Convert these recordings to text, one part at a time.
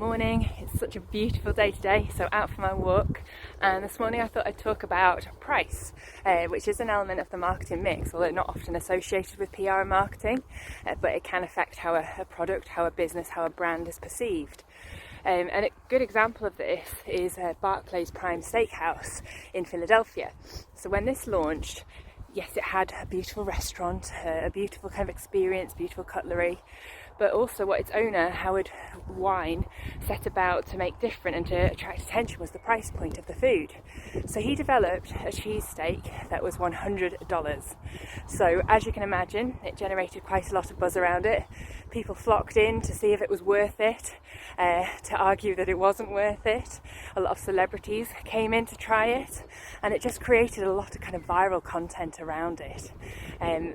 morning. It's such a beautiful day today, so out for my walk. And this morning I thought I'd talk about price, which is an element of the marketing mix, although not often associated with PR and marketing, but it can affect how a product, how a business, how a brand is perceived. And a good example of this is Barclay Prime Steakhouse in Philadelphia. So when this launched, yes, it had a beautiful restaurant, a beautiful kind of experience, beautiful cutlery, but also what its owner, Howard Wine, set about to make different and to attract attention was the price point of the food. So he developed a cheesesteak that was $100. So as you can imagine, it generated quite a lot of buzz around it. People flocked in to see if it was worth it, to argue that it wasn't worth it. A lot of celebrities came in to try it, and it just created a lot of kind of viral content around it.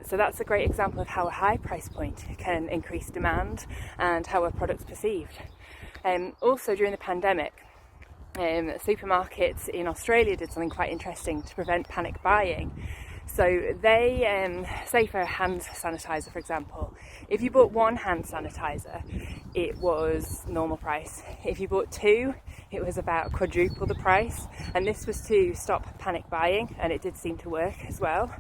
So that's a great example of how a high price point can increase demand and how a product's perceived. Also during the pandemic, supermarkets in Australia did something quite interesting to prevent panic buying. So they, say for hand sanitizer, for example, if you bought one hand sanitizer, it was normal price. If you bought two, it was about quadruple the price. And this was to stop panic buying, and it did seem to work as well.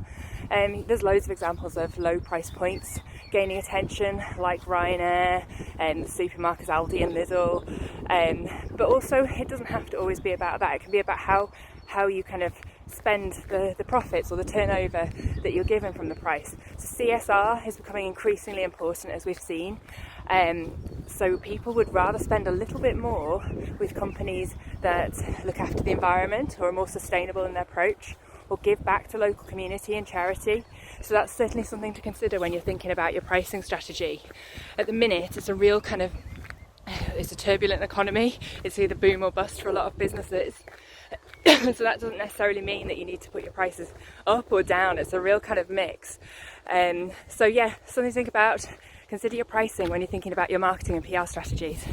There's loads of examples of low price points gaining attention, like Ryanair and supermarkets Aldi and Lidl. But also, it doesn't have to always be about that. It can be about how you kind of spend the profits or the turnover that you're given from the price. So CSR is becoming increasingly important, as we've seen. So people would rather spend a little bit more with companies that look after the environment or are more sustainable in their approach, or give back to local community and charity. So that's certainly something to consider when you're thinking about your pricing strategy. At the minute, it's a turbulent economy. It's either boom or bust for a lot of businesses. So that doesn't necessarily mean that you need to put your prices up or down. It's a real kind of mix. So yeah, something to think about. Consider your pricing when you're thinking about your marketing and PR strategies.